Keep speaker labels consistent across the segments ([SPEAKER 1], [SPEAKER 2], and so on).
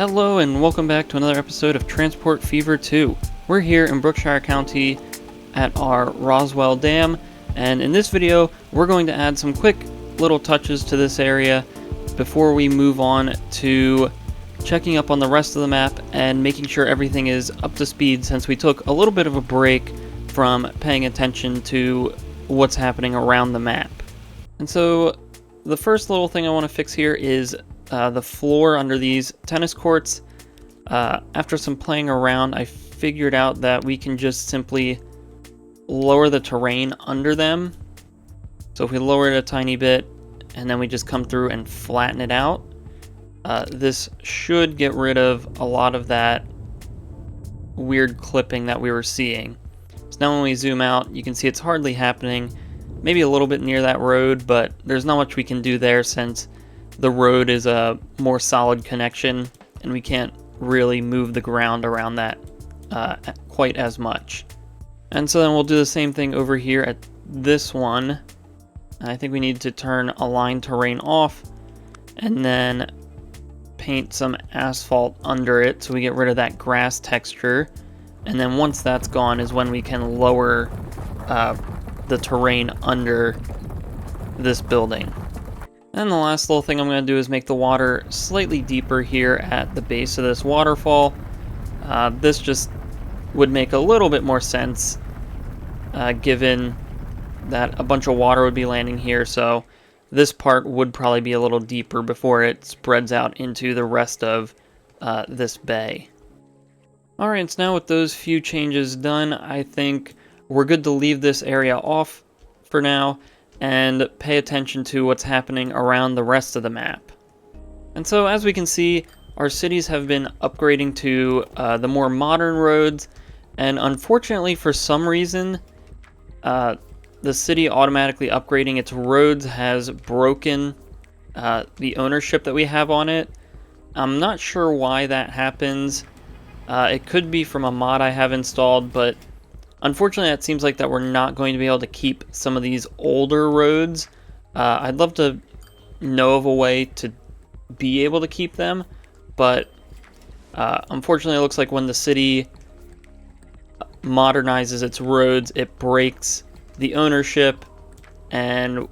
[SPEAKER 1] Hello and welcome back to another episode of Transport Fever 2. We're here in Brookshire County at our Roswell Dam, and in this video we're going to add some quick little touches to this area before we move on to checking up on the rest of the map and making sure everything is up to speed, since we took a little bit of a break from paying attention to what's happening around the map. And so the first little thing I want to fix here is the floor under these tennis courts. After some playing around, I figured out that we can just simply lower the terrain under them. So if we lower it a tiny bit and then we just come through and flatten it out, this should get rid of a lot of that weird clipping that we were seeing. So now when we zoom out, you can see it's hardly happening. Maybe a little bit near that road, but there's not much we can do there since the road is a more solid connection and we can't really move the ground around that quite as much. And so then we'll do the same thing over here at this one. I think we need to turn align terrain off and then paint some asphalt under it so we get rid of that grass texture. And then once that's gone is when we can lower the terrain under this building. And the last little thing I'm going to do is make the water slightly deeper here at the base of this waterfall. This just would make a little bit more sense given that a bunch of water would be landing here, so this part would probably be a little deeper before it spreads out into the rest of this bay. Alright, so now with those few changes done, I think we're good to leave this area off for now and pay attention to what's happening around the rest of the map. And so as we can see, our cities have been upgrading to the more modern roads, and unfortunately for some reason, the city automatically upgrading its roads has broken the ownership that we have on it. I'm not sure why that happens. It could be from a mod I have installed, but unfortunately, it seems like that we're not going to be able to keep some of these older roads. I'd love to know of a way to be able to keep them, but unfortunately, it looks like when the city modernizes its roads, it breaks the ownership, and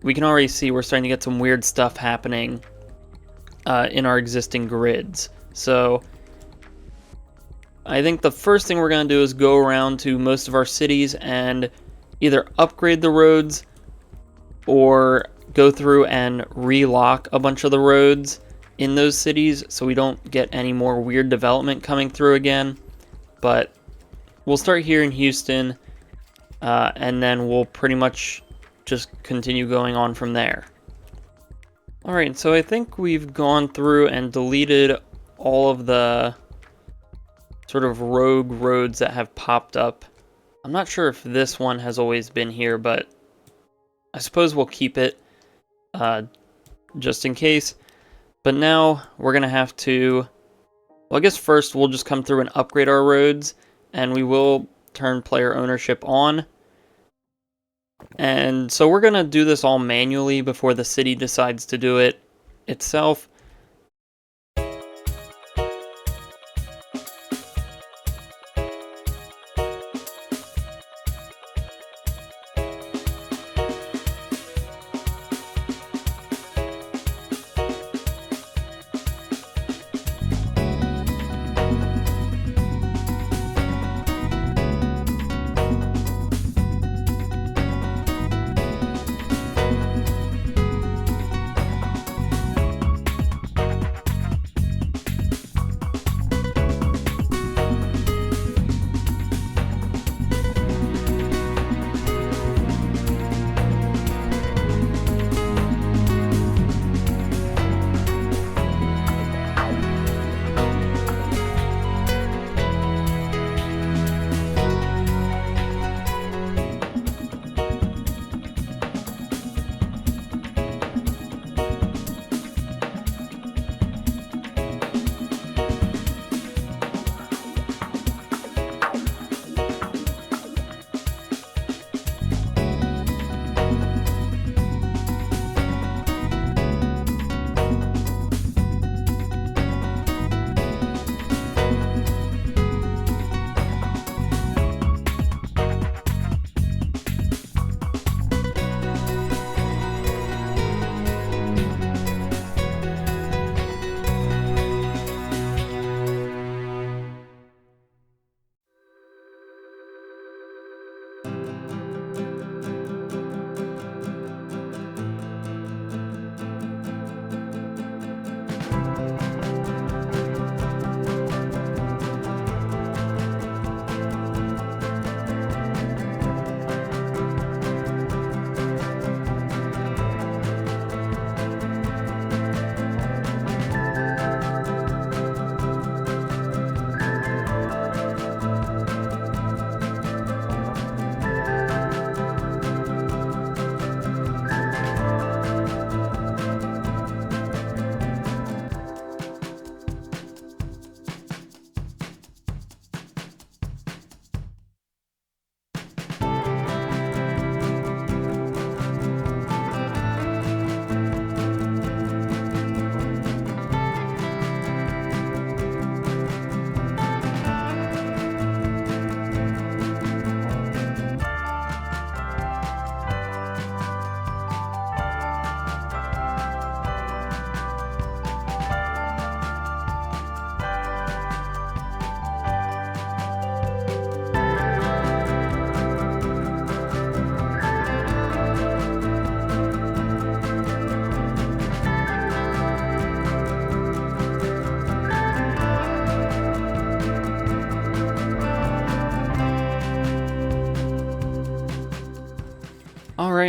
[SPEAKER 1] we can already see we're starting to get some weird stuff happening in our existing grids. So I think the first thing we're going to do is go around to most of our cities and either upgrade the roads or go through and relock a bunch of the roads in those cities so we don't get any more weird development coming through again. But we'll start here in Houston, and then we'll pretty much just continue going on from there. Alright, so I think we've gone through and deleted all of the sort of rogue roads that have popped up. I'm not sure if this one has always been here, but I suppose we'll keep it just in case. But now we're going to have to, well, I guess first we'll just come through and upgrade our roads, and we will turn player ownership on. And so we're going to do this all manually before the city decides to do it itself.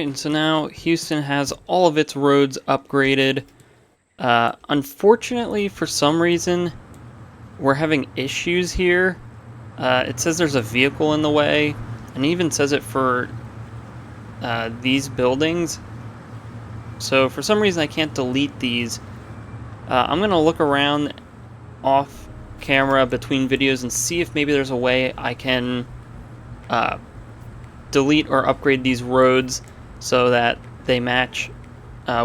[SPEAKER 1] Alright, and so now Houston has all of its roads upgraded. Unfortunately, for some reason, we're having issues here. It says there's a vehicle in the way, and it even says it for these buildings. So for some reason I can't delete these. I'm going to look around off camera between videos and see if maybe there's a way I can delete or upgrade these roads so that they match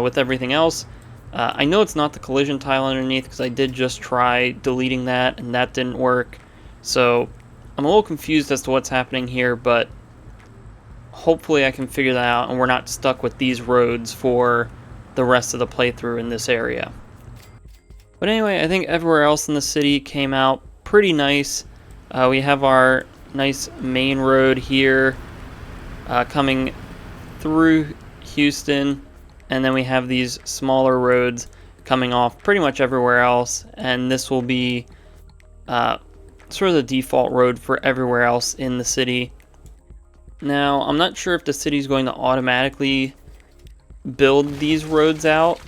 [SPEAKER 1] with everything else. I know it's not the collision tile underneath because I did just try deleting that and that didn't work. So I'm a little confused as to what's happening here, but hopefully I can figure that out and we're not stuck with these roads for the rest of the playthrough in this area. But anyway, I think everywhere else in the city came out pretty nice. We have our nice main road here coming through Houston, and then we have these smaller roads coming off pretty much everywhere else, and this will be sort of the default road for everywhere else in the city. Now, I'm not sure if the city is going to automatically build these roads out.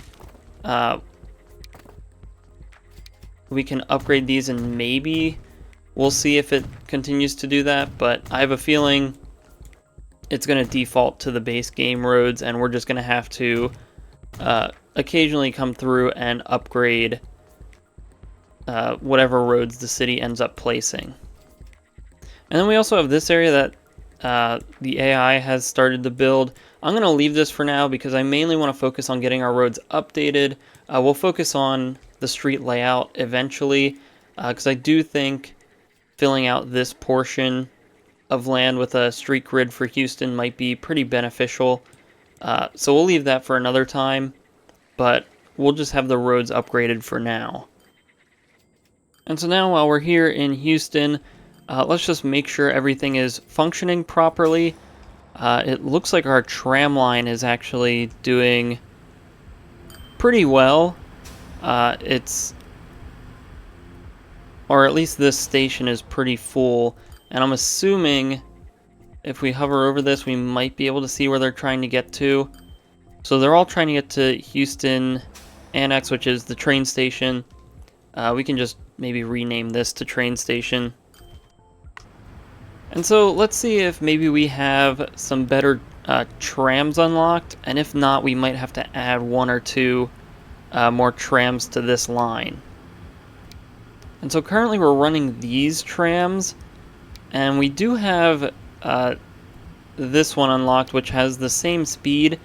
[SPEAKER 1] We can upgrade these and maybe we'll see if it continues to do that, but I have a feeling it's going to default to the base game roads and we're just going to have to occasionally come through and upgrade whatever roads the city ends up placing. And then we also have this area that the AI has started to build. I'm going to leave this for now because I mainly want to focus on getting our roads updated. We'll focus on the street layout eventually because I do think filling out this portion of land with a street grid for Houston might be pretty beneficial. So we'll leave that for another time, but we'll just have the roads upgraded for now. And so now while we're here in Houston, let's just make sure everything is functioning properly. It looks like our tram line is actually doing pretty well. Or at least this station is pretty full, and I'm assuming if we hover over this, we might be able to see where they're trying to get to. So they're all trying to get to Houston Annex, which is the train station. We can just maybe rename this to train station. And so let's see if maybe we have some better trams unlocked, and if not, we might have to add one or two more trams to this line. And so currently we're running these trams, and we do have this one unlocked, which has the same speed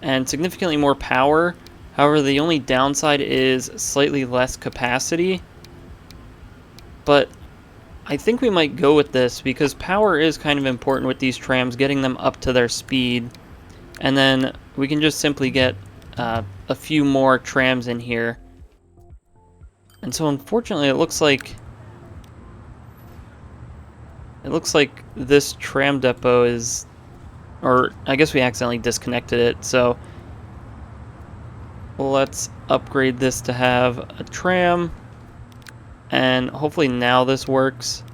[SPEAKER 1] and significantly more power. However, the only downside is slightly less capacity. But I think we might go with this because power is kind of important with these trams, getting them up to their speed. And then we can just simply get a few more trams in here. And so unfortunately it looks like this tram depot is, or I guess we accidentally disconnected it, so let's upgrade this to have a tram, and hopefully now this works.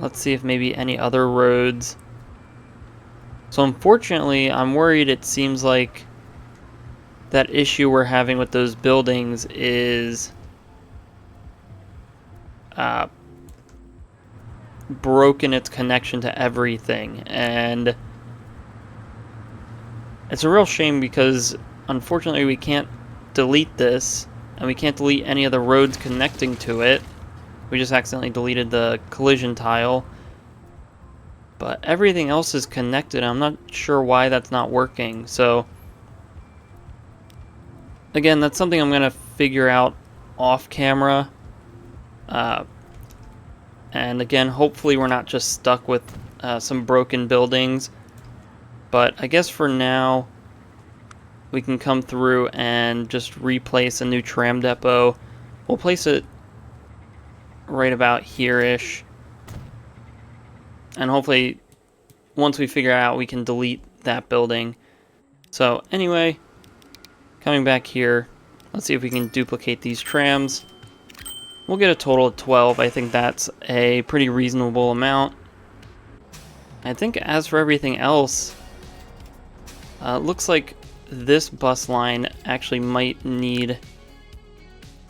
[SPEAKER 1] Let's see if maybe any other roads. So unfortunately, I'm worried. It seems like that issue we're having with those buildings is broken its connection to everything, and it's a real shame because unfortunately we can't delete this, and we can't delete any of the roads connecting to it. We just accidentally deleted the collision tile, but everything else is connected. I'm not sure why that's not working. So again, that's something I'm going to figure out off camera. And again, hopefully we're not just stuck with some broken buildings. But I guess for now, we can come through and just replace a new tram depot. We'll place it right about here-ish. And hopefully, once we figure out, we can delete that building. So anyway, coming back here, let's see if we can duplicate these trams. We'll get a total of 12. I think that's a pretty reasonable amount. I think as for everything else, looks like this bus line actually might need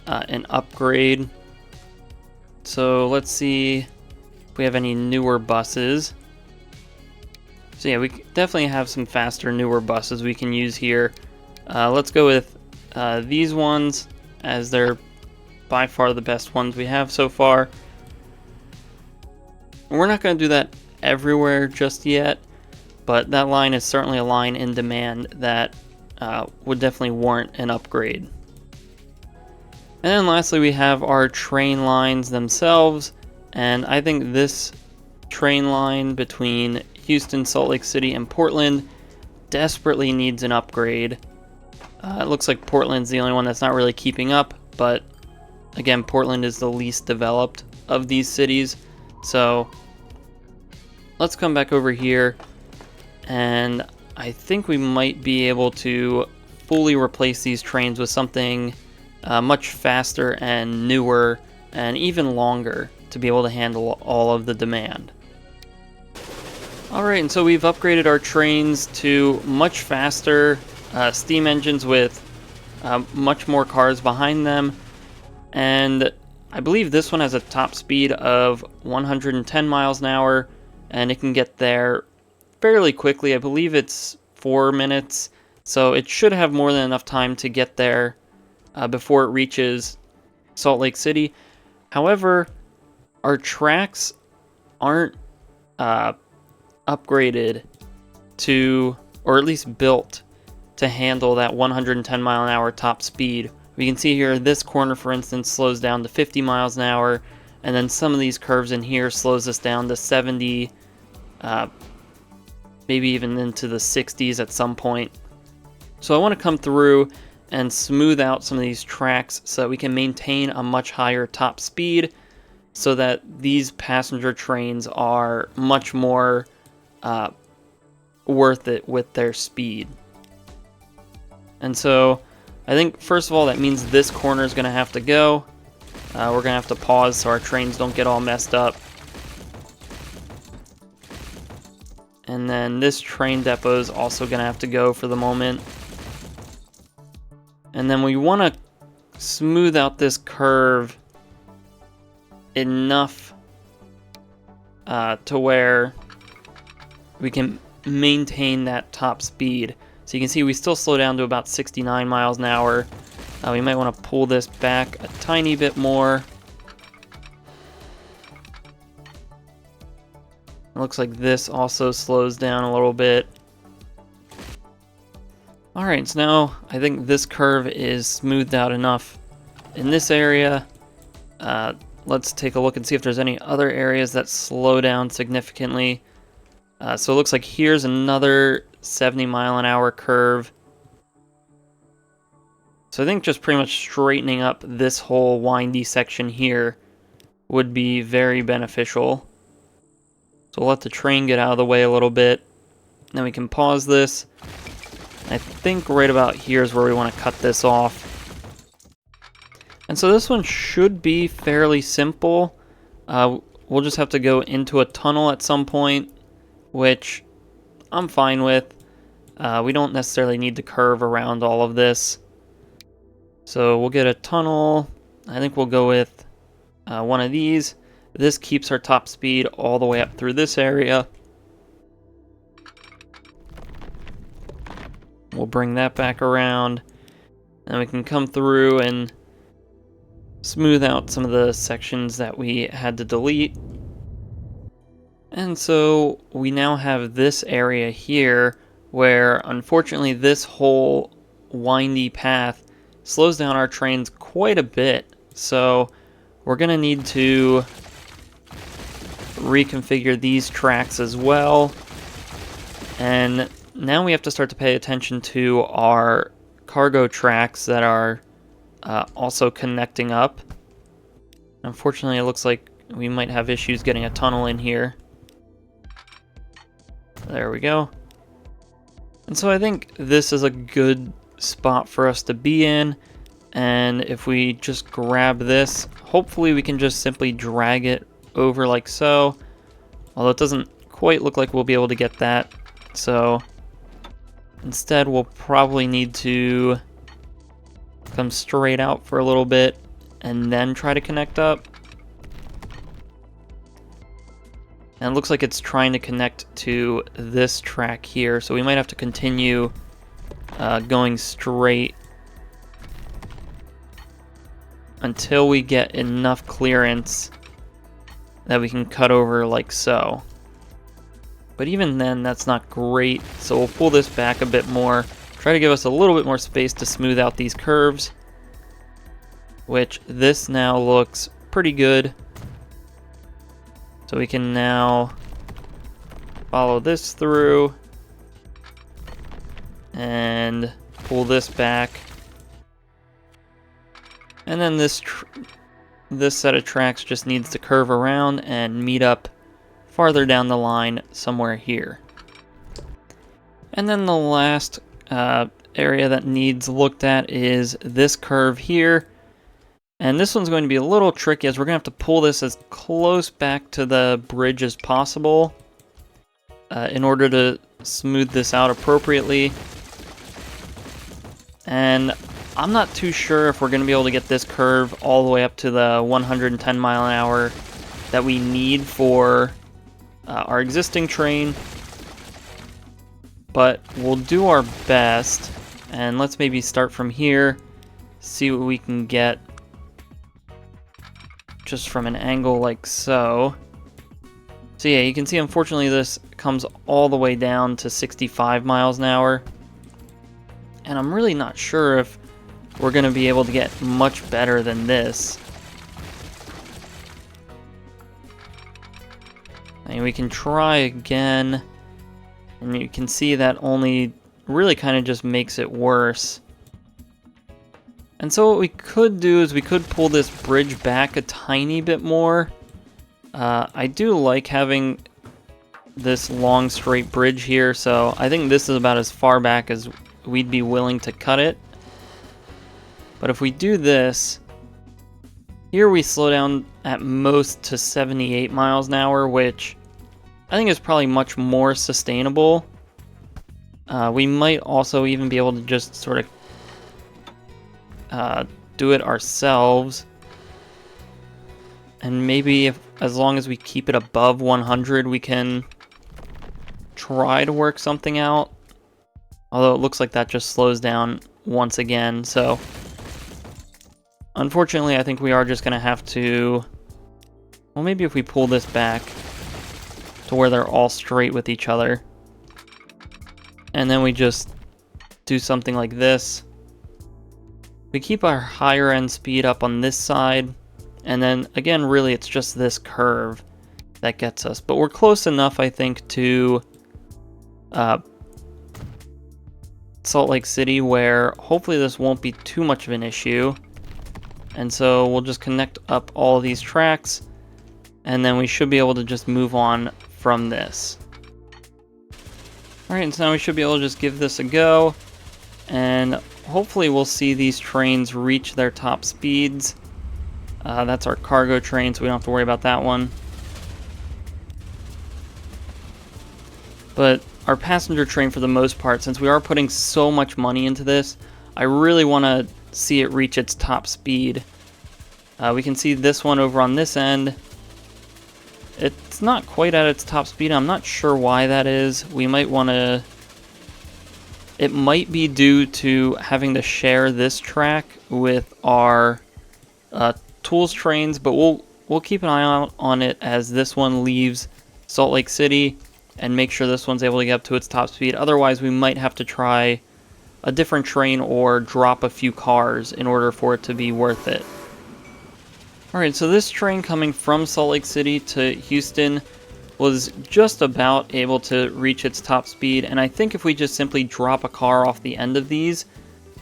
[SPEAKER 1] an upgrade. So let's see if we have any newer buses. So yeah, we definitely have some faster, newer buses we can use here. Let's go with these ones, as they're by far the best ones we have so far. We're not going to do that everywhere just yet, but that line is certainly a line in demand that would definitely warrant an upgrade. And then lastly, we have our train lines themselves, and I think this train line between Houston, Salt Lake City, and Portland desperately needs an upgrade. It looks like Portland's the only one that's not really keeping up, but again, Portland is the least developed of these cities. So let's come back over here, and I think we might be able to fully replace these trains with something much faster and newer and even longer to be able to handle all of the demand. Alright, and so we've upgraded our trains to much faster steam engines with much more cars behind them, and I believe this one has a top speed of 110 miles an hour, and it can get there fairly quickly. I believe it's 4 minutes, so it should have more than enough time to get there before it reaches Salt Lake City. However, our tracks aren't upgraded to, or at least built to handle that 110 mile an hour top speed. We can see here this corner, for instance, slows down to 50 miles an hour, and then some of these curves in here slows us down to 70, maybe even into the 60s at some point. So I want to come through and smooth out some of these tracks so that we can maintain a much higher top speed, so that these passenger trains are much more worth it with their speed. And so I think first of all that means this corner is going to have to go. We're going to have to pause so our trains don't get all messed up. And then this train depot is also going to have to go for the moment. And then we want to smooth out this curve enough to where we can maintain that top speed. So you can see we still slow down to about 69 miles an hour. We might want to pull this back a tiny bit more. It looks like this also slows down a little bit. Alright, so now I think this curve is smoothed out enough in this area. Let's take a look and see if there's any other areas that slow down significantly. So it looks like here's another 70 mile an hour curve. So I think just pretty much straightening up this whole windy section here would be very beneficial. So we'll let the train get out of the way a little bit. Then we can pause this. I think right about here is where we want to cut this off. And so this one should be fairly simple. We'll just have to go into a tunnel at some point, which I'm fine with. We don't necessarily need to curve around all of this. So we'll get a tunnel. I think we'll go with one of these. This keeps our top speed all the way up through this area. We'll bring that back around, and we can come through and smooth out some of the sections that we had to delete. And so we now have this area here where unfortunately this whole windy path slows down our trains quite a bit. So we're going to need to reconfigure these tracks as well. And now we have to start to pay attention to our cargo tracks that are also connecting up. Unfortunately, it looks like we might have issues getting a tunnel in here. There we go. And so I think this is a good spot for us to be in. And if we just grab this, hopefully we can just simply drag it over like so. Although it doesn't quite look like we'll be able to get that. So instead, we'll probably need to come straight out for a little bit and then try to connect up. And it looks like it's trying to connect to this track here, so we might have to continue going straight until we get enough clearance that we can cut over like so. But even then, that's not great, so we'll pull this back a bit more, try to give us a little bit more space to smooth out these curves, which this now looks pretty good. So we can now follow this through and pull this back. And then this set of tracks just needs to curve around and meet up farther down the line somewhere here. And then the last area that needs looked at is this curve here. And this one's going to be a little tricky, as we're going to have to pull this as close back to the bridge as possible in order to smooth this out appropriately. And I'm not too sure if we're going to be able to get this curve all the way up to the 110 mile an hour that we need for our existing train. But we'll do our best, and let's maybe start from here, see what we can get just from an angle like so. So yeah, you can see unfortunately this comes all the way down to 65 miles an hour. And I'm really not sure if we're going to be able to get much better than this. And we can try again, and you can see that only really kind of just makes it worse. And so what we could do is we could pull this bridge back a tiny bit more. I do like having this long straight bridge here, so I think this is about as far back as we'd be willing to cut it. But if we do this, here we slow down at most to 78 miles an hour, which I think is probably much more sustainable. We might also even be able to just sort of do it ourselves, and maybe as long as we keep it above 100 we can try to work something out, although it looks like that just slows down once again. So unfortunately I think we are just gonna have to, well, maybe if we pull this back to where they're all straight with each other, and then we just do something like this. We keep our higher end speed up on this side, and then again, really it's just this curve that gets us. But we're close enough, I think, to Salt Lake City where hopefully this won't be too much of an issue. And so we'll just connect up all these tracks, and then we should be able to just move on from this. Alright, and so now we should be able to just give this a go, and hopefully we'll see these trains reach their top speeds. That's our cargo train, so we don't have to worry about that one. But our passenger train, for the most part, since we are putting so much money into this, I really want to see it reach its top speed. We can see this one over on this end. It's not quite at its top speed. I'm not sure why that is. We might want to... It might be due to having to share this track with our tools trains, but we'll keep an eye out on it as this one leaves Salt Lake City and make sure this one's able to get up to its top speed. Otherwise, we might have to try a different train or drop a few cars in order for it to be worth it. Alright, so this train coming from Salt Lake City to Houston was just about able to reach its top speed, and I think if we just simply drop a car off the end of these,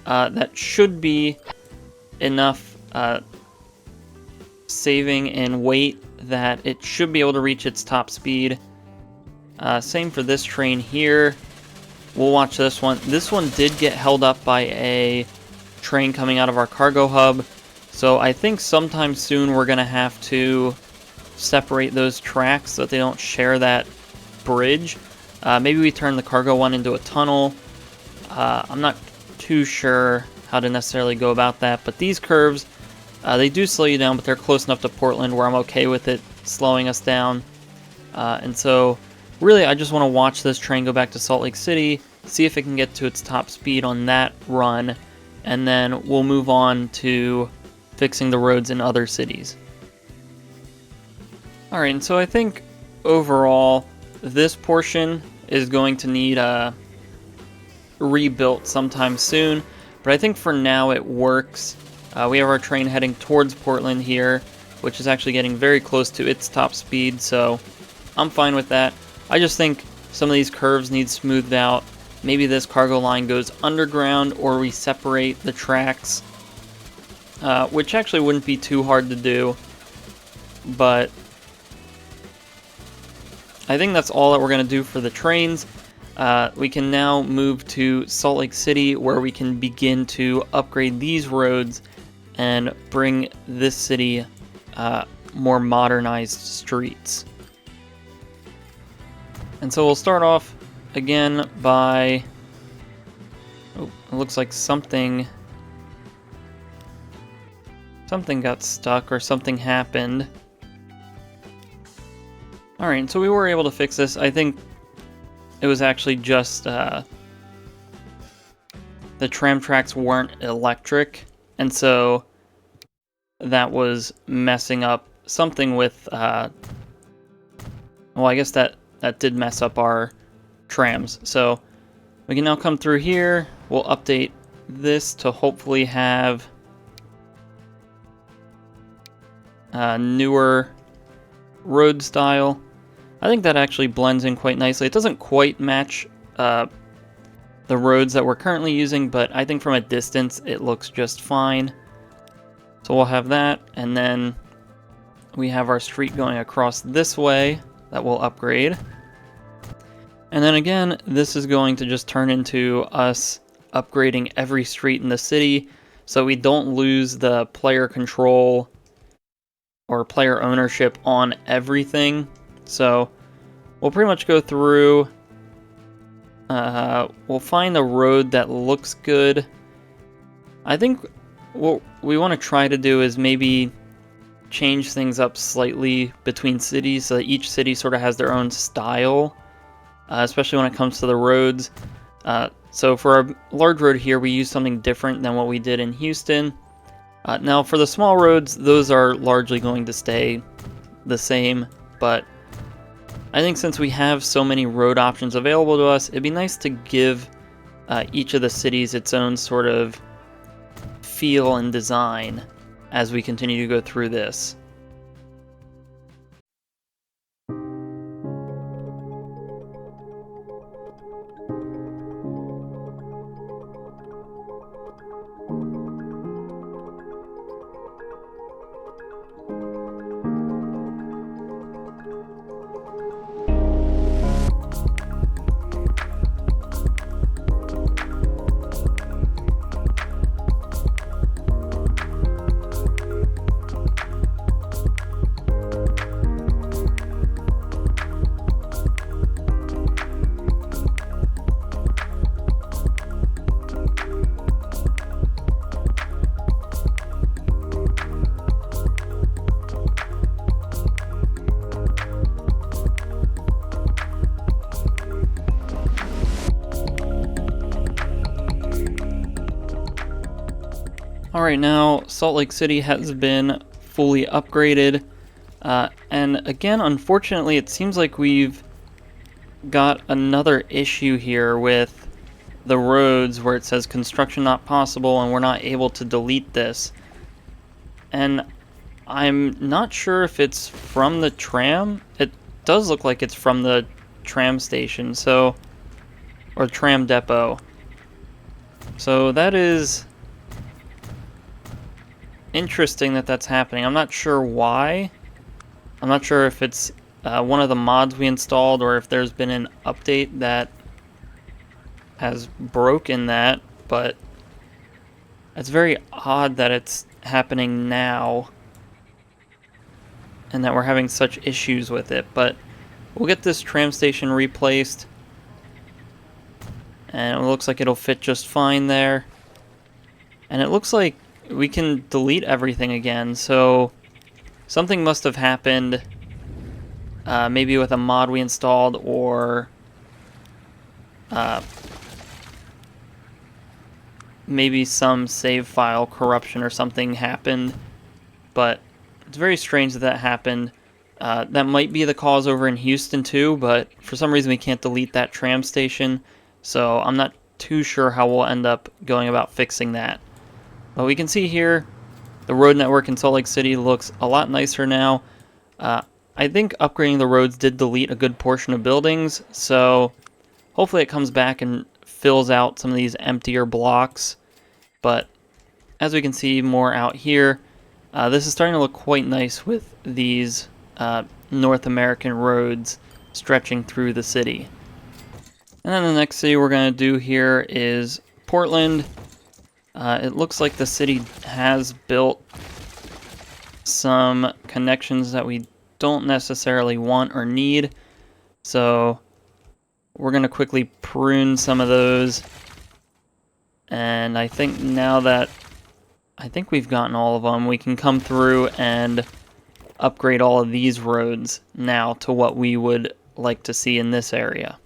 [SPEAKER 1] that should be enough saving in weight that it should be able to reach its top speed. Same for this train here. We'll watch this one. This one did get held up by a train coming out of our cargo hub, so I think sometime soon we're going to have to separate those tracks so that they don't share that bridge. Maybe we turn the cargo one into a tunnel. I'm not too sure how to necessarily go about that, but these curves, they do slow you down, but they're close enough to Portland where I'm okay with it slowing us down. And so, really, I just want to watch this train go back to Salt Lake City, see if it can get to its top speed on that run, and then we'll move on to fixing the roads in other cities. Alright, and so I think overall, this portion is going to need rebuilt sometime soon, but I think for now it works. We have our train heading towards Portland here, which is actually getting very close to its top speed, so I'm fine with that. I just think some of these curves need smoothed out. Maybe this cargo line goes underground, or we separate the tracks, which actually wouldn't be too hard to do, but I think that's all that we're going to do for the trains. We can now move to Salt Lake City, where we can begin to upgrade these roads and bring this city more modernized streets. And so we'll start off again by... Oh, it looks like something got stuck or something happened. Alright, so we were able to fix this. I think it was actually just the tram tracks weren't electric, and so that was messing up something with, well, I guess that did mess up our trams. So we can now come through here. We'll update this to hopefully have newer road style. I think that actually blends in quite nicely. It doesn't quite match the roads that we're currently using, but I think from a distance it looks just fine. So we'll have that, and then we have our street going across this way that we'll upgrade. And then again, this is going to just turn into us upgrading every street in the city so we don't lose the player control or player ownership on everything. So we'll pretty much go through, we'll find a road that looks good. I think what we want to try to do is maybe change things up slightly between cities so that each city sort of has their own style, especially when it comes to the roads. So for our large road here, we use something different than what we did in Houston. Now for the small roads, those are largely going to stay the same, but I think since we have so many road options available to us, it'd be nice to give each of the cities its own sort of feel and design as we continue to go through this. Alright, now Salt Lake City has been fully upgraded, and again, unfortunately, it seems like we've got another issue here with the roads where it says construction not possible and we're not able to delete this. And I'm not sure if it's from the tram. It does look like it's from the tram station, so, or tram depot. So that is interesting that that's happening. I'm not sure why. I'm not sure if it's one of the mods we installed or if there's been an update that has broken that, but it's very odd that it's happening now and that we're having such issues with it. But we'll get this tram station replaced. And it looks like it'll fit just fine there. And it looks like we can delete everything again, so something must have happened, maybe with a mod we installed, or maybe some save file corruption or something happened, but it's very strange that that happened. That might be the cause over in Houston too, but for some reason we can't delete that tram station, so I'm not too sure how we'll end up going about fixing that. But we can see here, the road network in Salt Lake City looks a lot nicer now. I think upgrading the roads did delete a good portion of buildings, so hopefully it comes back and fills out some of these emptier blocks. But as we can see more out here, this is starting to look quite nice with these North American roads stretching through the city. And then the next city we're going to do here is Portland. It looks like the city has built some connections that we don't necessarily want or need, so we're going to quickly prune some of those. And I think now that we've gotten all of them, we can come through and upgrade all of these roads now to what we would like to see in this area.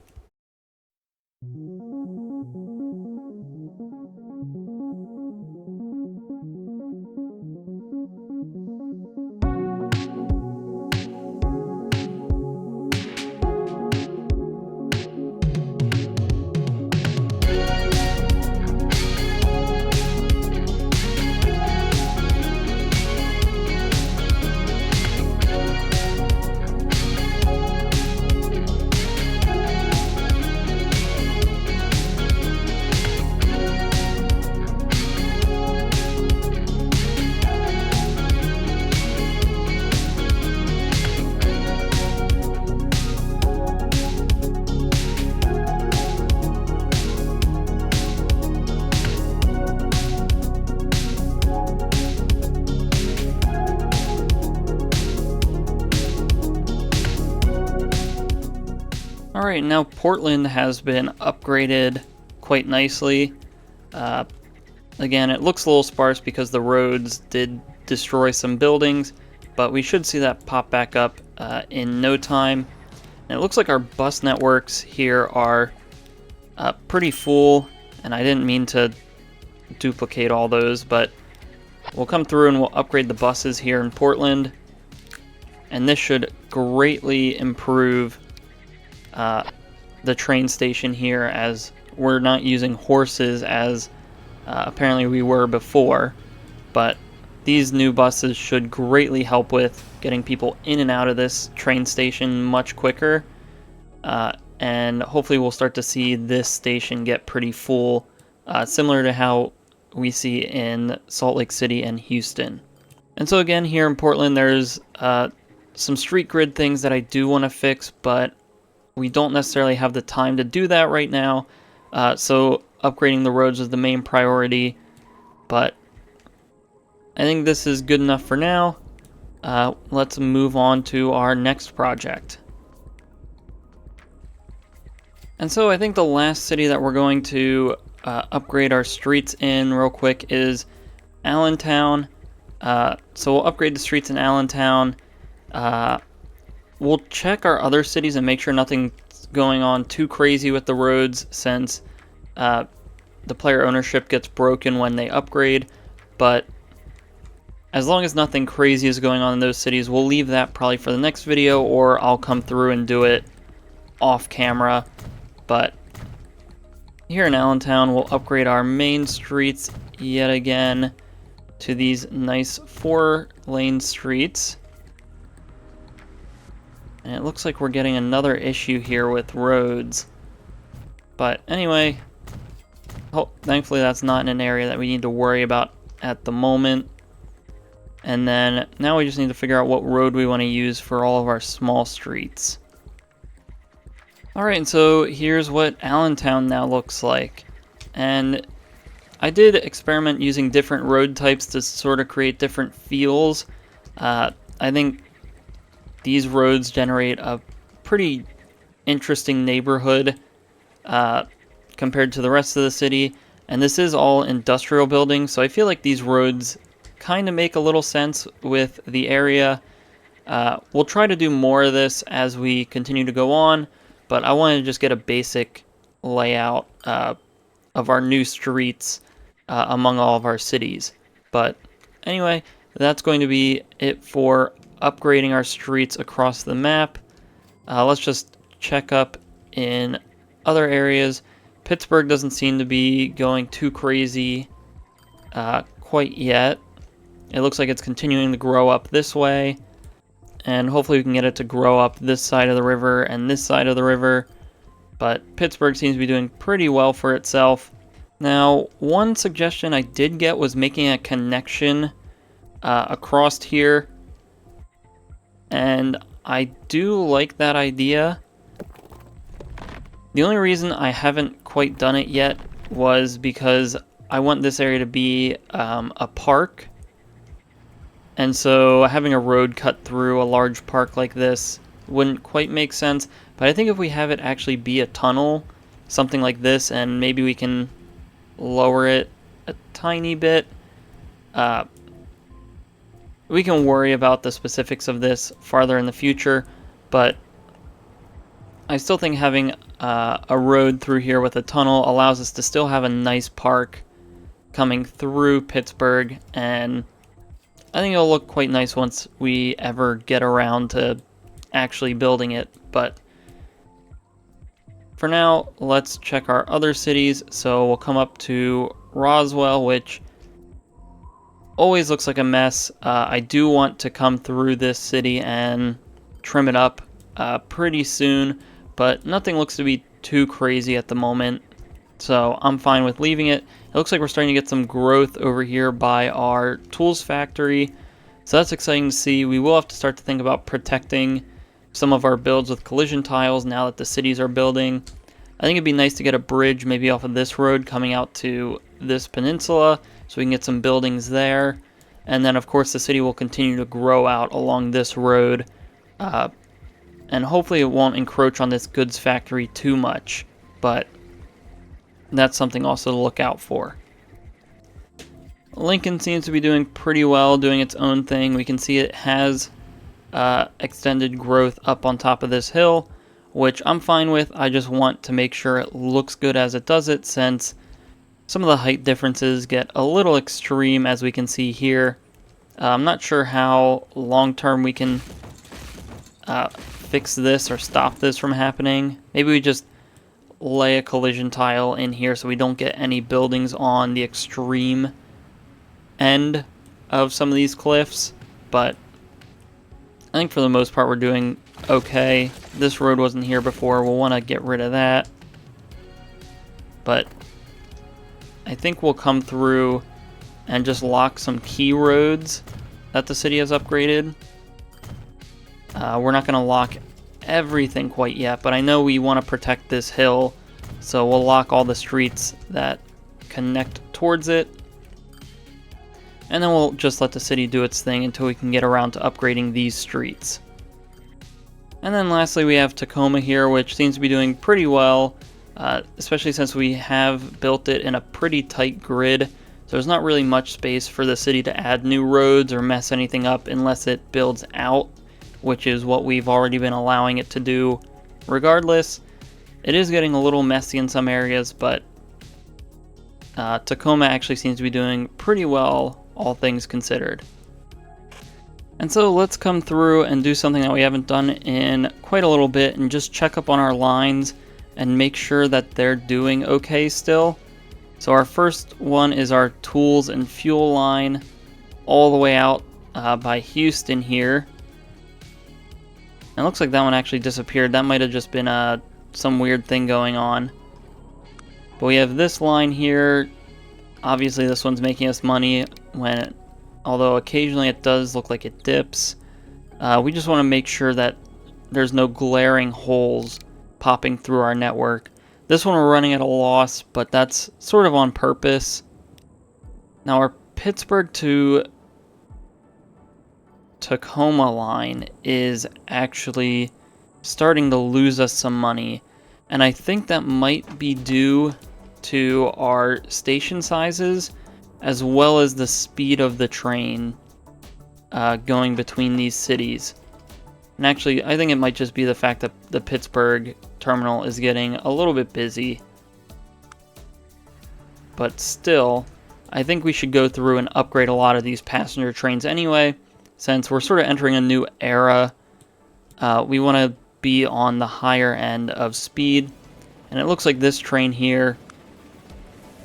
[SPEAKER 1] Alright, now Portland has been upgraded quite nicely. Again, it looks a little sparse because the roads did destroy some buildings, but we should see that pop back up in no time. And it looks like our bus networks here are pretty full, and I didn't mean to duplicate all those, but we'll come through and we'll upgrade the buses here in Portland, and this should greatly improve the train station here, as we're not using horses as apparently we were before. But these new buses should greatly help with getting people in and out of this train station much quicker, and hopefully we'll start to see this station get pretty full, similar to how we see in Salt Lake City and Houston. And so again, here in Portland, there's some street grid things that I do want to fix, but we don't necessarily have the time to do that right now, so upgrading the roads is the main priority. But I think this is good enough for now. Let's move on to our next project. And so I think the last city that we're going to upgrade our streets in real quick is Allentown. So we'll upgrade the streets in Allentown. We'll check our other cities and make sure nothing's going on too crazy with the roads, since the player ownership gets broken when they upgrade. But as long as nothing crazy is going on in those cities, we'll leave that probably for the next video, or I'll come through and do it off camera. But here in Allentown, we'll upgrade our main streets yet again to these nice 4-lane streets. And it looks like we're getting another issue here with roads. But anyway, thankfully that's not in an area that we need to worry about at the moment. And then now we just need to figure out what road we want to use for all of our small streets. Alright, and so here's what Allentown now looks like. And I did experiment using different road types to sort of create different feels. I think these roads generate a pretty interesting neighborhood compared to the rest of the city. And this is all industrial buildings, so I feel like these roads kind of make a little sense with the area. We'll try to do more of this as we continue to go on, but I wanted to just get a basic layout of our new streets among all of our cities. But anyway, that's going to be it for upgrading our streets across the map. Let's just check up in other areas. Pittsburgh doesn't seem to be going too crazy quite yet. It looks like it's continuing to grow up this way, and hopefully we can get it to grow up this side of the river and this side of the river. But Pittsburgh seems to be doing pretty well for itself. Now, one suggestion I did get was making a connection across here, and I do like that idea. The only reason I haven't quite done it yet was because I want this area to be a park. And so having a road cut through a large park like this wouldn't quite make sense. But I think if we have it actually be a tunnel, something like this, and maybe we can lower it a tiny bit, we can worry about the specifics of this farther in the future. But I still think having a road through here with a tunnel allows us to still have a nice park coming through Pittsburgh, and I think it'll look quite nice once we ever get around to actually building it. But for now, let's check our other cities. So we'll come up to Roswell, which always looks like a mess. I do want to come through this city and trim it up pretty soon, but nothing looks to be too crazy at the moment, so I'm fine with leaving it. It looks like we're starting to get some growth over here by our tools factory, so that's exciting to see. We will have to start to think about protecting some of our builds with collision tiles now that the cities are building. I think it'd be nice to get a bridge maybe off of this road coming out to this peninsula so we can get some buildings there. And then of course the city will continue to grow out along this road, and hopefully it won't encroach on this goods factory too much, but that's something also to look out for. Lincoln seems to be doing pretty well, doing its own thing. We can see it has extended growth up on top of this hill, which I'm fine with. I just want to make sure it looks good as it does it, since some of the height differences get a little extreme, as we can see here. I'm not sure how long-term we can fix this or stop this from happening. Maybe we just lay a collision tile in here so we don't get any buildings on the extreme end of some of these cliffs, but I think for the most part we're doing okay. This road wasn't here before. We'll want to get rid of that, but I think we'll come through and just lock some key roads that the city has upgraded. We're not going to lock everything quite yet, but I know we want to protect this hill, so we'll lock all the streets that connect towards it, and then we'll just let the city do its thing until we can get around to upgrading these streets. And then lastly we have Tacoma here, which seems to be doing pretty well, especially since we have built it in a pretty tight grid. So there's not really much space for the city to add new roads or mess anything up unless it builds out, which is what we've already been allowing it to do regardless. It is getting a little messy in some areas, but Tacoma actually seems to be doing pretty well, all things considered. And so let's come through and do something that we haven't done in quite a little bit, and just check up on our lines and make sure that they're doing okay still. So our first one is our tools and fuel line all the way out by Houston here. And it looks like that one actually disappeared. That might have just been some weird thing going on. But we have this line here. Obviously this one's making us money, although occasionally it does look like it dips. We just want to make sure that there's no glaring holes popping through our network. This one we're running at a loss, but that's sort of on purpose. Now our Pittsburgh to Tacoma line is actually starting to lose us some money. And I think that might be due to our station sizes, as well as the speed of the train going between these cities. And actually, I think it might just be the fact that the Pittsburgh terminal is getting a little bit busy. But still, I think we should go through and upgrade a lot of these passenger trains anyway, since we're sort of entering a new era. We want to be on the higher end of speed. And it looks like this train here,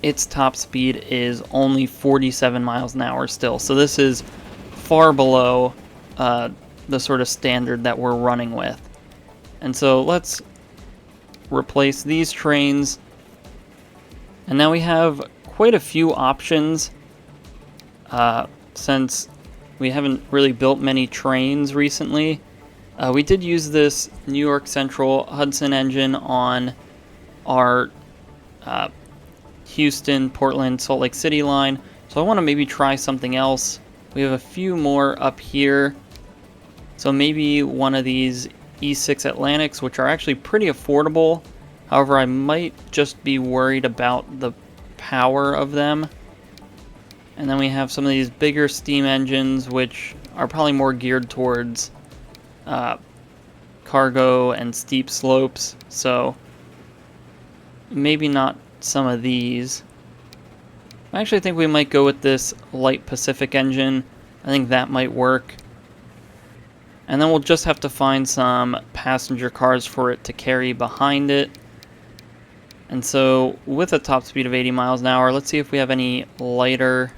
[SPEAKER 1] its top speed is only 47 miles an hour still. So this is far below the sort of standard that we're running with. And so let's replace these trains. And now we have quite a few options since we haven't really built many trains recently. We did use this New York Central Hudson engine on our Houston, Portland, Salt Lake City line. So I want to maybe try something else. We have a few more up here. So maybe one of these E6 Atlantics, which are actually pretty affordable. However, I might just be worried about the power of them. And then we have some of these bigger steam engines, which are probably more geared towards cargo and steep slopes. So maybe not some of these. I actually think we might go with this Light Pacific engine. I think that might work. And then we'll just have to find some passenger cars for it to carry behind it. And so with a top speed of 80 miles an hour, let's see if we have any lighter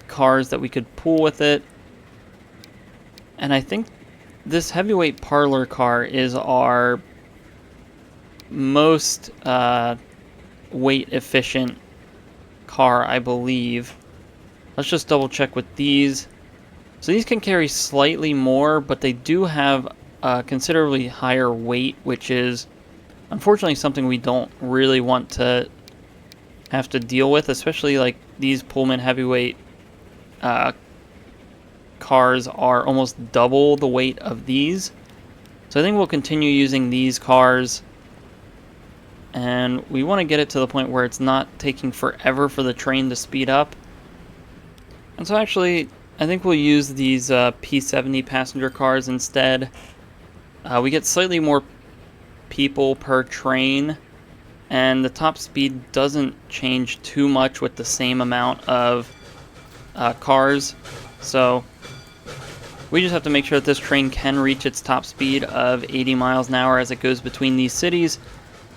[SPEAKER 1] cars that we could pull with it. And I think this heavyweight parlor car is our most weight efficient car, I believe. Let's just double check with these. So these can carry slightly more, but they do have a considerably higher weight, which is unfortunately something we don't really want to have to deal with, especially like these Pullman heavyweight cars are almost double the weight of these. So I think we'll continue using these cars, and we want to get it to the point where it's not taking forever for the train to speed up. And so actually, I think we'll use these P70 passenger cars instead. We get slightly more people per train, and the top speed doesn't change too much with the same amount of cars. So we just have to make sure that this train can reach its top speed of 80 miles an hour as it goes between these cities,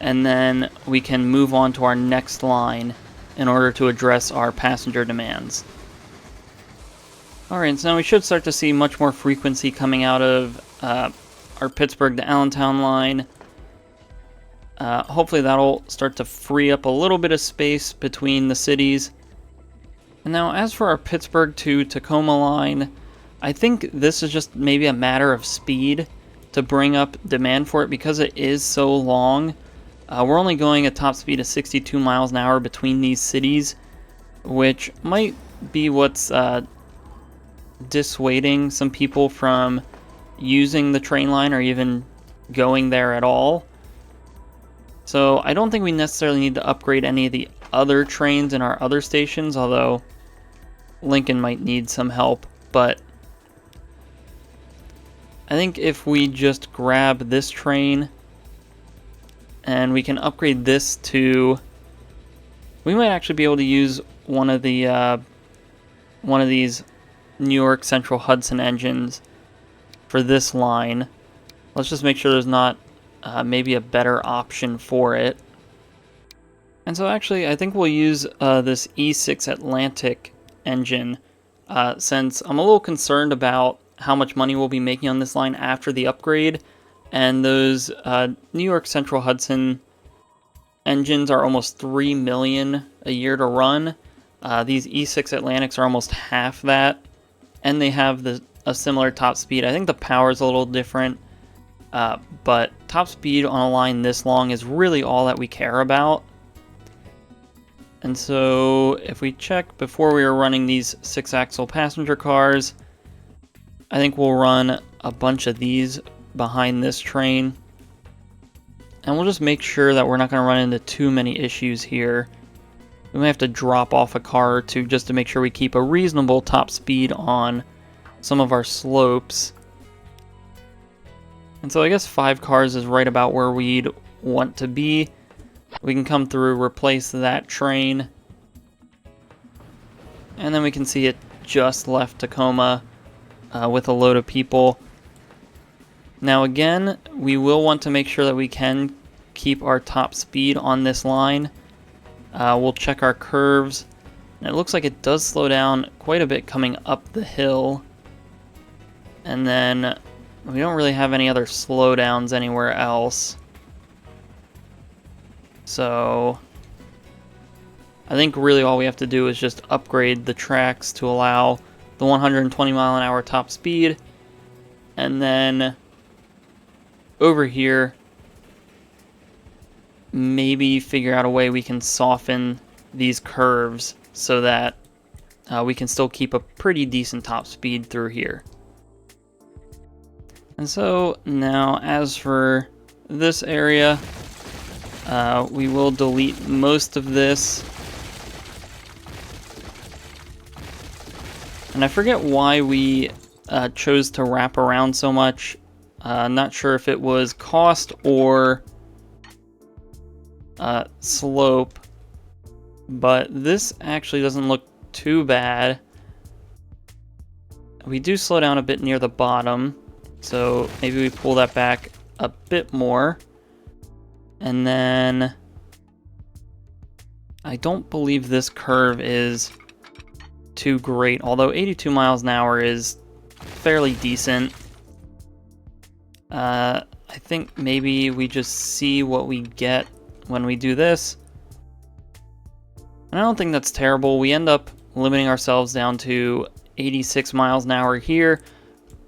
[SPEAKER 1] and then we can move on to our next line in order to address our passenger demands. Alright, so now we should start to see much more frequency coming out of our Pittsburgh to Allentown line. Hopefully that'll start to free up a little bit of space between the cities. And now as for our Pittsburgh to Tacoma line, I think this is just maybe a matter of speed to bring up demand for it because it is so long. We're only going at top speed of 62 miles an hour between these cities, which might be what's dissuading some people from using the train line or even going there at all. So I don't think we necessarily need to upgrade any of the other trains in our other stations, although Lincoln might need some help. But I think if we just grab this train and we can upgrade this to, we might actually be able to use one of these New York Central Hudson engines for this line. Let's just make sure there's not maybe a better option for it. And so actually I think we'll use this E6 Atlantic engine since I'm a little concerned about how much money we'll be making on this line after the upgrade, and those New York Central Hudson engines are almost $3 million a year to run. These E6 Atlantics are almost half that, and they have a similar top speed. I think the power is a little different, but top speed on a line this long is really all that we care about. And so if we check before we were running these 6-axle passenger cars, I think we'll run a bunch of these behind this train. And we'll just make sure that we're not going to run into too many issues here. We may have to drop off a car or two just to make sure we keep a reasonable top speed on some of our slopes. And so I guess 5 cars is right about where we'd want to be. We can come through, replace that train. And then we can see it just left Tacoma with a load of people. Now again, we will want to make sure that we can keep our top speed on this line. We'll check our curves. And it looks like it does slow down quite a bit coming up the hill. And then we don't really have any other slowdowns anywhere else. So I think really all we have to do is just upgrade the tracks to allow the 120 mile an hour top speed. And then over here, maybe figure out a way we can soften these curves so that we can still keep a pretty decent top speed through here. And so now as for this area, we will delete most of this. And I forget why we chose to wrap around so much. Not sure if it was cost or slope, but this actually doesn't look too bad. We do slow down a bit near the bottom, so maybe we pull that back a bit more. And then I don't believe this curve is too great, although 82 miles an hour is fairly decent. I think maybe we just see what we get when we do this. And I don't think that's terrible. We end up limiting ourselves down to 86 miles an hour here,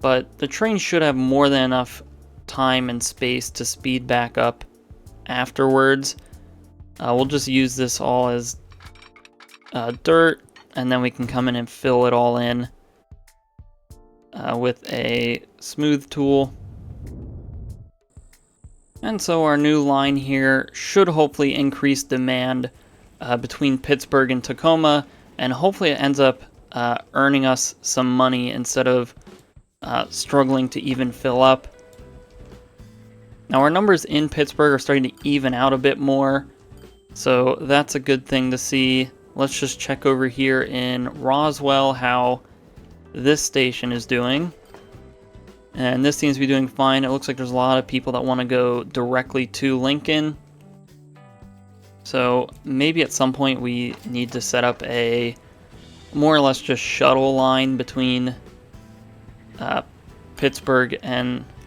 [SPEAKER 1] but the train should have more than enough time and space to speed back up afterwards. We'll just use this all as dirt, and then we can come in and fill it all in with a smooth tool. And so our new line here should hopefully increase demand between Pittsburgh and Tacoma, and hopefully it ends up earning us some money instead of struggling to even fill up. Now our numbers in Pittsburgh are starting to even out a bit more, so that's a good thing to see. Let's just check over here in Roswell how this station is doing. And this seems to be doing fine. It looks like there's a lot of people that want to go directly to Lincoln. So maybe at some point we need to set up a more or less just shuttle line between Pittsburgh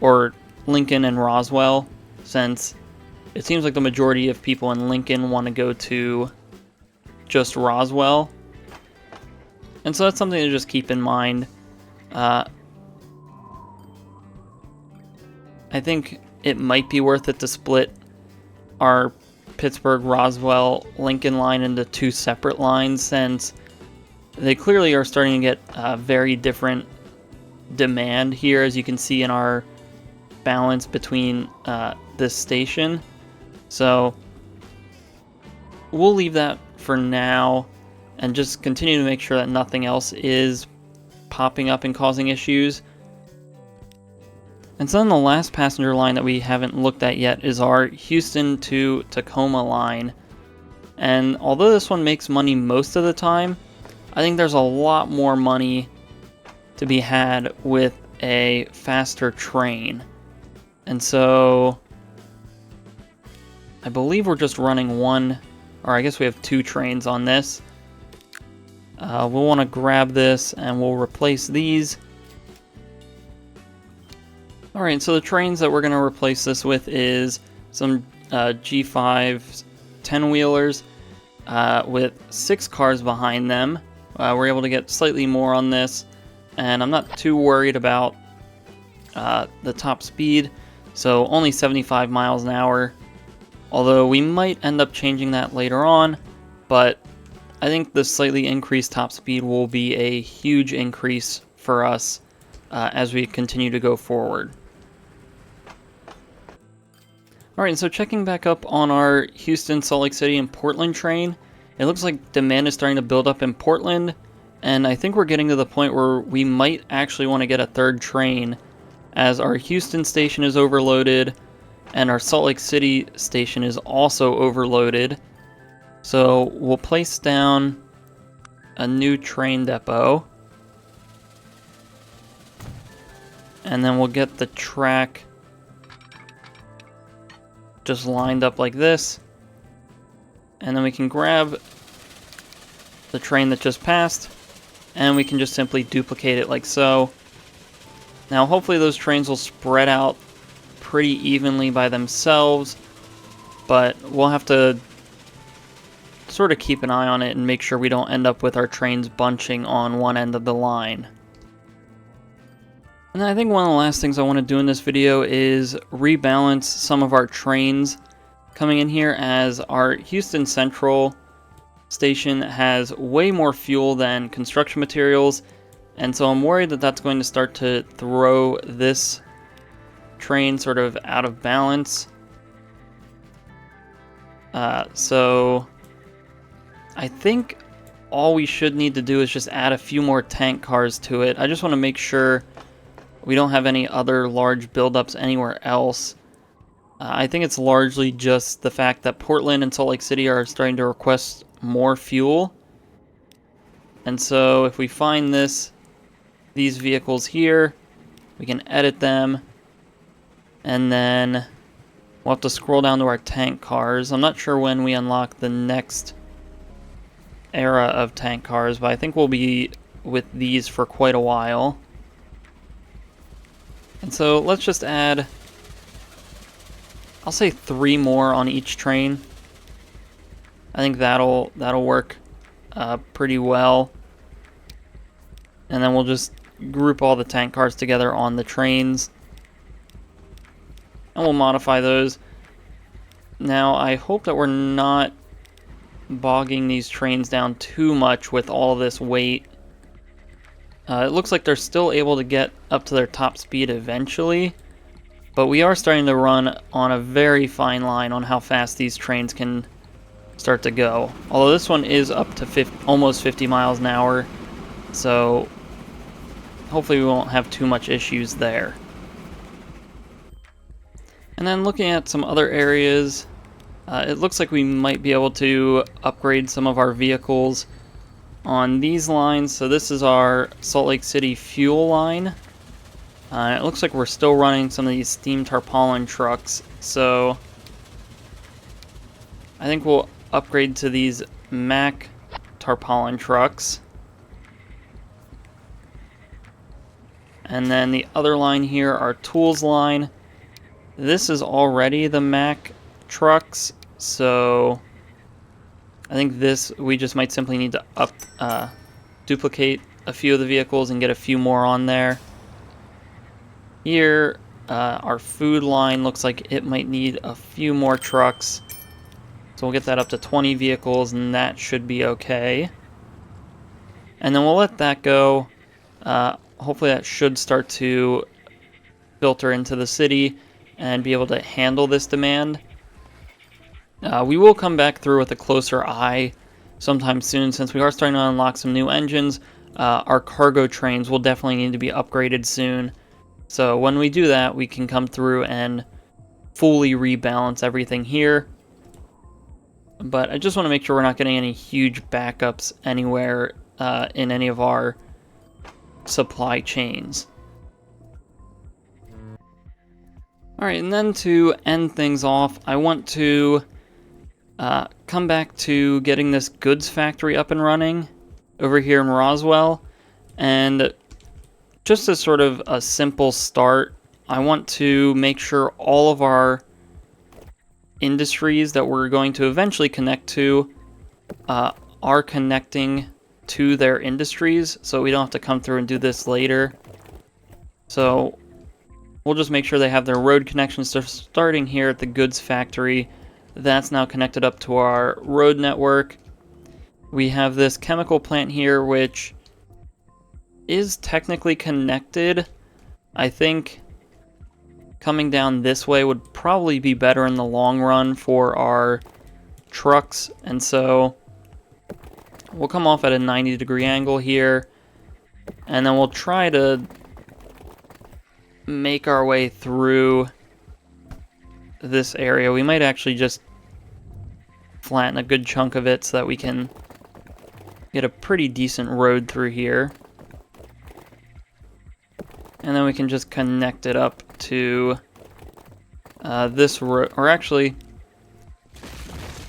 [SPEAKER 1] or Lincoln and Roswell, since it seems like the majority of people in Lincoln want to go to just Roswell. And so that's something to just keep in mind. I think it might be worth it to split our Pittsburgh, Roswell, Lincoln line into 2 separate lines, since they clearly are starting to get very different demand here, as you can see in our balance between this station. So we'll leave that for now and just continue to make sure that nothing else is popping up and causing issues. And so then the last passenger line that we haven't looked at yet is our Houston to Tacoma line. And although this one makes money most of the time, I think there's a lot more money to be had with a faster train. And so I believe we're just running one, or I guess we have 2 trains on this. We'll want to grab this and we'll replace these. Alright, so the trains that we're going to replace this with is some G5 10-wheelers with 6 cars behind them. We're able to get slightly more on this, and I'm not too worried about the top speed, so only 75 miles an hour, although we might end up changing that later on, but I think the slightly increased top speed will be a huge increase for us as we continue to go forward. Alright, so checking back up on our Houston, Salt Lake City, and Portland train, it looks like demand is starting to build up in Portland, and I think we're getting to the point where we might actually want to get a third train, as our Houston station is overloaded, and our Salt Lake City station is also overloaded. So we'll place down a new train depot, and then we'll get the track just lined up like this, and then we can grab the train that just passed, and we can just simply duplicate it like so. Now hopefully those trains will spread out pretty evenly by themselves, but we'll have to sort of keep an eye on it and make sure we don't end up with our trains bunching on one end of the line. And I think one of the last things I want to do in this video is rebalance some of our trains coming in here, as our Houston Central station has way more fuel than construction materials, and so I'm worried that that's going to start to throw this train sort of out of balance. So I think all we should need to do is just add a few more tank cars to it. I just want to make sure we don't have any other large buildups anywhere else. I think it's largely just the fact that Portland and Salt Lake City are starting to request more fuel. And so if we find these vehicles here, we can edit them, and then we'll have to scroll down to our tank cars. I'm not sure when we unlock the next era of tank cars, but I think we'll be with these for quite a while. And so let's just add, I'll say 3 more on each train. I think that'll work pretty well. And then we'll just group all the tank cars together on the trains, and we'll modify those. Now I hope that we're not bogging these trains down too much with all this weight. It looks like they're still able to get up to their top speed eventually, but we are starting to run on a very fine line on how fast these trains can start to go. Although this one is up to almost 50 miles an hour, so hopefully we won't have too much issues there. And then looking at some other areas, it looks like we might be able to upgrade some of our vehicles on these lines. So this is our Salt Lake City fuel line. It looks like we're still running some of these steam tarpaulin trucks, so I think we'll upgrade to these Mack tarpaulin trucks. And then the other line here, our tools line. This is already the Mack trucks, so I think we just might simply need to duplicate a few of the vehicles and get a few more on there. Here, our food line looks like it might need a few more trucks, so we'll get that up to 20 vehicles, and that should be okay. And then we'll let that go. Hopefully that should start to filter into the city and be able to handle this demand. We will come back through with a closer eye sometime soon, since we are starting to unlock some new engines. Our cargo trains will definitely need to be upgraded soon. So when we do that, we can come through and fully rebalance everything here. But I just want to make sure we're not getting any huge backups anywhere in any of our supply chains. Alright, and then to end things off, I want to come back to getting this goods factory up and running over here in Roswell. And just as sort of a simple start, I want to make sure all of our industries that we're going to eventually connect to are connecting to their industries, so we don't have to come through and do this later. So we'll just make sure they have their road connections. So starting here at the goods factory, that's now connected up to our road network. We have this chemical plant here, which is technically connected, I think, coming down this way would probably be better in the long run for our trucks, and so we'll come off at a 90-degree angle here, and then we'll try to make our way through this area. We might actually just flatten a good chunk of it so that we can get a pretty decent road through here. And then we can just connect it up to this road, or actually,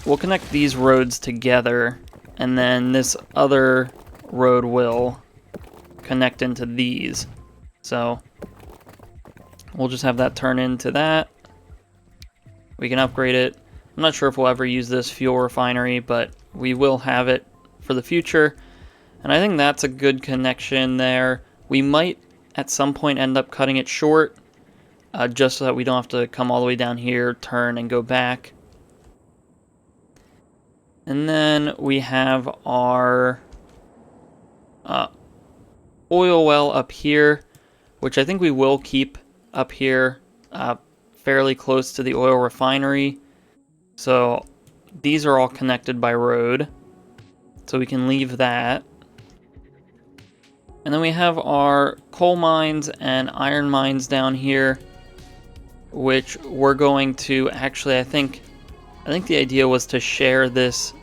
[SPEAKER 1] we'll connect these roads together, and then this other road will connect into these. So we'll just have that turn into that. We can upgrade it. I'm not sure if we'll ever use this fuel refinery, but we will have it for the future. And I think that's a good connection there. We might at some point end up cutting it short, just so that we don't have to come all the way down here, turn, and go back. And then we have our oil well up here, which I think we will keep up here, fairly close to the oil refinery. So these are all connected by road, so we can leave that. And then we have our coal mines and iron mines down here, which we're going to actually, I think the idea was to share this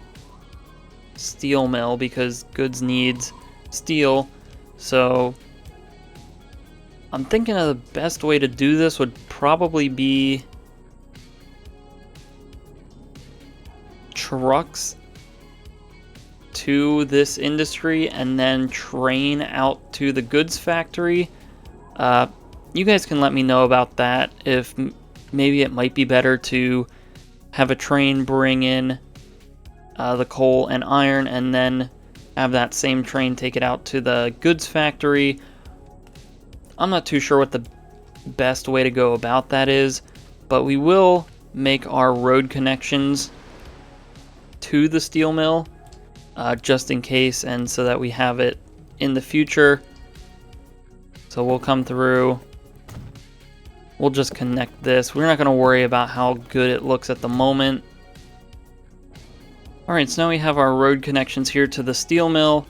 [SPEAKER 1] steel mill because goods needs steel. So I'm thinking of the best way to do this would probably be trucks to this industry and then train out to the goods factory. You guys can let me know about that, if maybe it might be better to have a train bring in the coal and iron and then have that same train take it out to the goods factory. I'm not too sure what the best way to go about that is, but we will make our road connections to the steel mill, just in case, and so that we have it in the future. So we'll come through, we'll just connect this. We're not going to worry about how good it looks at the moment. Alright, so now we have our road connections here to the steel mill,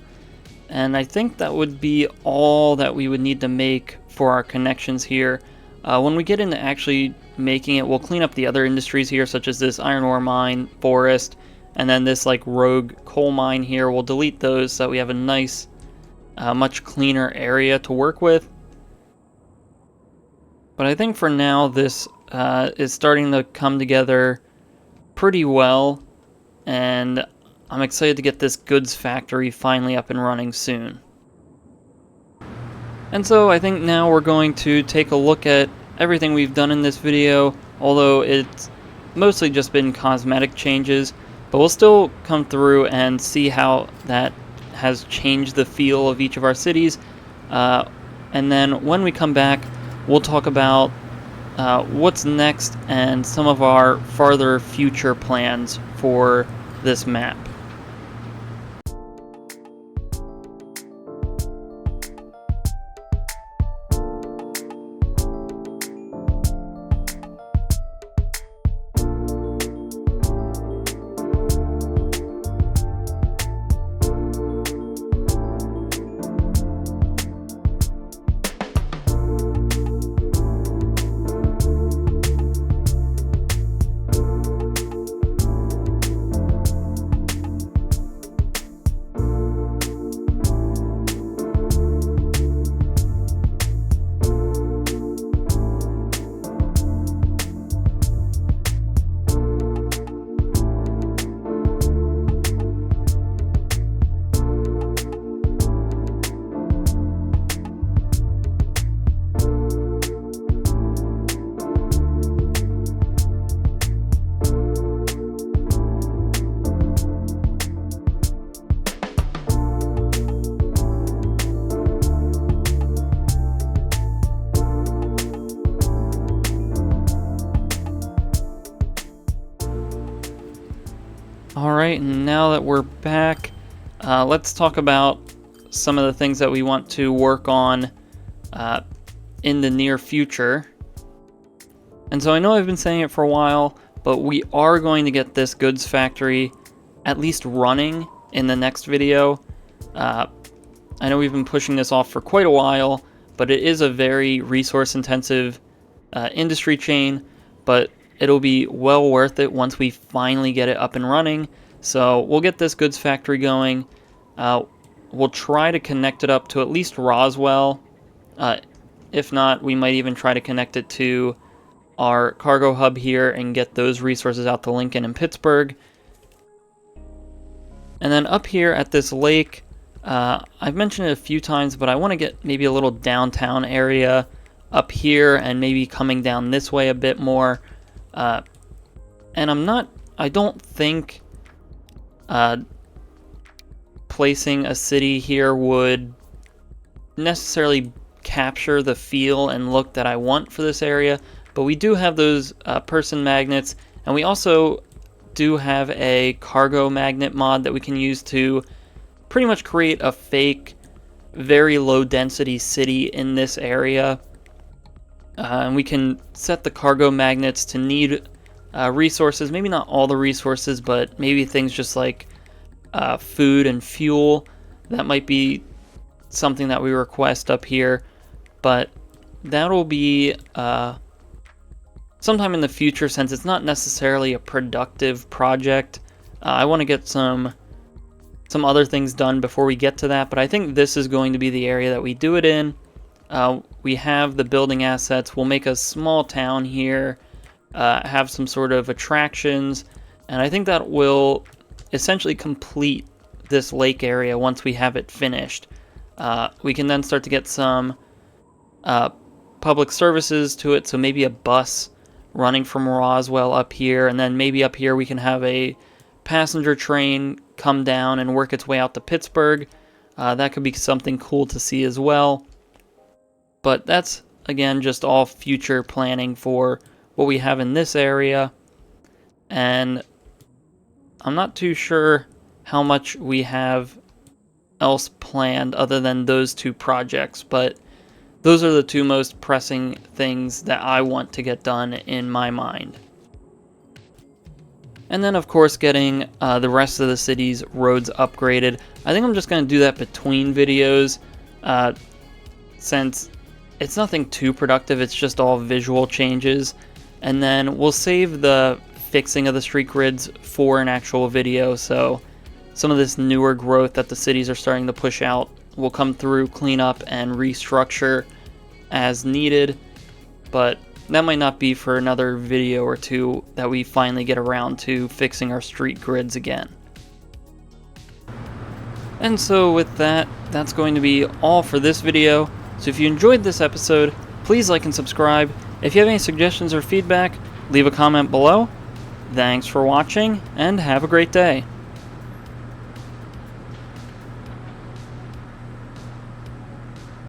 [SPEAKER 1] and I think that would be all that we would need to make for our connections here. When we get into actually making it, we'll clean up the other industries here, such as this iron ore mine, forest, and then this like rogue coal mine here. We'll delete those so that we have a nice, much cleaner area to work with. But I think for now this is starting to come together pretty well, and I'm excited to get this goods factory finally up and running soon. And so I think now we're going to take a look at everything we've done in this video, although it's mostly just been cosmetic changes. But we'll still come through and see how that has changed the feel of each of our cities. And then when we come back, we'll talk about what's next and some of our farther future plans for this map. Alright, and now that we're back, let's talk about some of the things that we want to work on in the near future. And so I know I've been saying it for a while, but we are going to get this goods factory at least running in the next video. I know we've been pushing this off for quite a while, but it is a very resource intensive industry chain, but it'll be well worth it once we finally get it up and running. So we'll get this goods factory going. We'll try to connect it up to at least Roswell. If not, we might even try to connect it to our cargo hub here and get those resources out to Lincoln and Pittsburgh. And then up here at this lake, I've mentioned it a few times, but I want to get maybe a little downtown area up here and maybe coming down this way a bit more. And I don't think placing a city here would necessarily capture the feel and look that I want for this area, but we do have those person magnets, and we also do have a cargo magnet mod that we can use to pretty much create a fake, very low density city in this area. And we can set the cargo magnets to need resources, maybe not all the resources, but maybe things just like food and fuel. That might be something that we request up here, but that'll be sometime in the future, since it's not necessarily a productive project. I want to get some other things done before we get to that, but I think this is going to be the area that we do it in. We have the building assets. We'll make a small town here, have some sort of attractions, and I think that will essentially complete this lake area once we have it finished. We can then start to get some public services to it, so maybe a bus running from Roswell up here, and then maybe up here we can have a passenger train come down and work its way out to Pittsburgh. That could be something cool to see as well. But that's, again, just all future planning for what we have in this area. And I'm not too sure how much we have else planned other than those two projects, but those are the two most pressing things that I want to get done in my mind. And then, of course, getting the rest of the city's roads upgraded. I think I'm just going to do that between videos, since it's nothing too productive. It's just all visual changes. And then we'll save the fixing of the street grids for an actual video, so some of this newer growth that the cities are starting to push out will come through, clean up, and restructure as needed. But that might not be for another video or two that we finally get around to fixing our street grids again. And so with that, that's going to be all for this video. So if you enjoyed this episode, please like and subscribe. If you have any suggestions or feedback, leave a comment below. Thanks for watching, and have a great day.